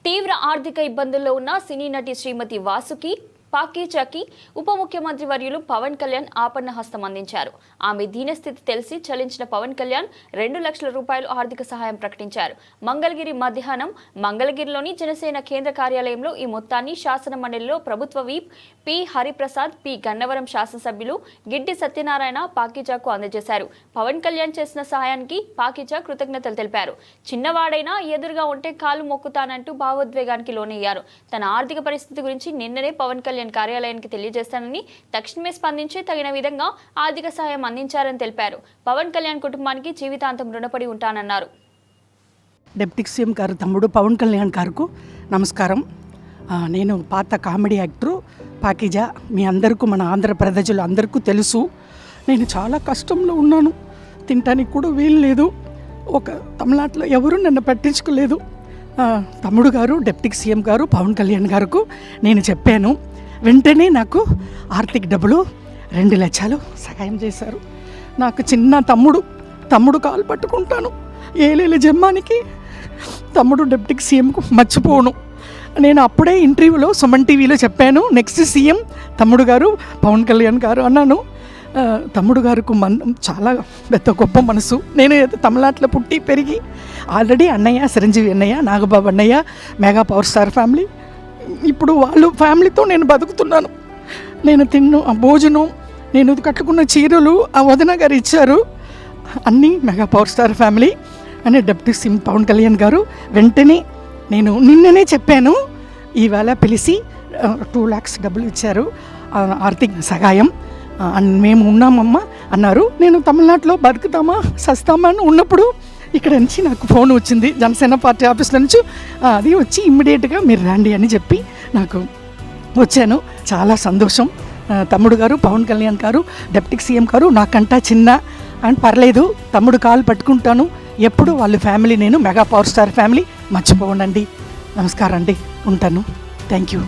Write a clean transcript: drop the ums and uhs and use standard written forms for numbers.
తీవ్ర ఆర్థిక ఇబ్బందుల్లో ఉన్న సినీ నటి శ్రీమతి వాసుకి పాకీచాకి ఉప ముఖ్యమంత్రి వర్యులు పవన్ కళ్యాణ్ ఆపన్న హస్తం అందించారు. ఆమె దీనస్థితి తెలిసి చలించిన పవన్ కళ్యాణ్ 2 లక్షల రూపాయలు ఆర్థిక సహాయం ప్రకటించారు. మంగళగిరి మధ్యాహ్నం మంగళగిరిలోని జనసేన కేంద్ర కార్యాలయంలో ఈ మొత్తాన్ని శాసన మండలిలో ప్రభుత్వ వీప్ పి హరిప్రసాద్, పి గన్నవరం శాసనసభ్యులు గిడ్డి సత్యనారాయణ పాకీచాకు అందజేశారు. పవన్ కళ్యాణ్ చేసిన సహాయానికి పాకీచా కృతజ్ఞతలు తెలిపారు. చిన్నవాడైనా ఎదురుగా ఉంటే కాలు మొక్కుతానంటూ భావోద్వేగానికి లోనయ్యారు. తన ఆర్థిక పరిస్థితి గురించి నిన్ననే పవన్ కళ్యాణ్ కార్యాలయానికి తెలియజేస్తానని తక్షణమే స్పందించి తగిన విధంగా ఆర్థిక సహాయం అందించారని తెలిపారు. పవన్ కళ్యాణ్ కుటుంబానికి జీవితాంతం రుణపడి ఉంటానన్నారు. డిప్యూటీ సీఎం గారు తమ్ముడు పవన్ కళ్యాణ్ గారికి నమస్కారం. నేను పాత కామెడీ యాక్టరు పాకీజా. మీ అందరికీ, మన ఆంధ్ర ప్రజలు అందరికీ తెలుసు. నేను చాలా కష్టంలో ఉన్నాను. తినటానికి కూడా వీలు లేదు. ఒక తమిళనాడులో ఎవరు నన్ను పట్టించుకోలేదు. తమ్ముడు గారు, డిప్యూటీ సీఎం గారు పవన్ కళ్యాణ్ గారికి నేను చెప్పాను. వెంటనే నాకు ఆర్థిక డబ్బులు 2 లక్షలు సహాయం చేశారు. నాకు చిన్న తమ్ముడు కాలు పట్టుకుంటాను. ఏలేల జమ్మానికి తమ్ముడు డిప్యూటీ సీఎంకు మర్చిపోను. నేను అప్పుడే ఇంటర్వ్యూలో సుమన్ టీవీలో చెప్పాను, నెక్స్ట్ సీఎం తమ్ముడు గారు పవన్ కళ్యాణ్ గారు అన్నాను. తమ్ముడు గారికి చాలా పెద్ద గొప్ప మనసు. నేను తమిళనాడులో పుట్టి పెరిగి ఆల్రెడీ అన్నయ్య, చిరంజీవి అన్నయ్య, నాగబాబు అన్నయ్య, మెగా పవర్ స్టార్ ఫ్యామిలీ, ఇప్పుడు వాళ్ళు ఫ్యామిలీతో నేను బతుకుతున్నాను. నేను తిన్న భోజనం, నేను కట్టుకున్న చీరలు ఆ వదిన గారు ఇచ్చారు. అన్నీ మెగా పవర్ స్టార్ ఫ్యామిలీ అని డిప్యూటీ సీఎం పవన్ కళ్యాణ్ గారు వెంటనే నేను నిన్ననే చెప్పాను. ఈవేళ పిలిచి 2 lakhs డబ్బులు ఇచ్చారు ఆర్థిక సహాయం. మేము ఉన్నామమ్మా అన్నారు. నేను తమిళనాడులో బతుకుతామా సస్తామా అని ఉన్నప్పుడు ఇక్కడ నుంచి నాకు ఫోన్ వచ్చింది జనసేన పార్టీ ఆఫీస్లో నుంచి. అది వచ్చి ఇమ్మీడియట్గా మీరు రండి అని చెప్పి నాకు వచ్చాను. చాలా సంతోషం. తమ్ముడు గారు పవన్ కళ్యాణ్ గారు, డిప్యూటీ సీఎం గారు నాకంటా చిన్న అని పర్లేదు, తమ్ముడు కాలు పట్టుకుంటాను ఎప్పుడు. వాళ్ళ ఫ్యామిలీ నేను మెగా పవర్ స్టార్ ఫ్యామిలీ మర్చిపోండి. నమస్కారం అండి, ఉంటాను. Thank you.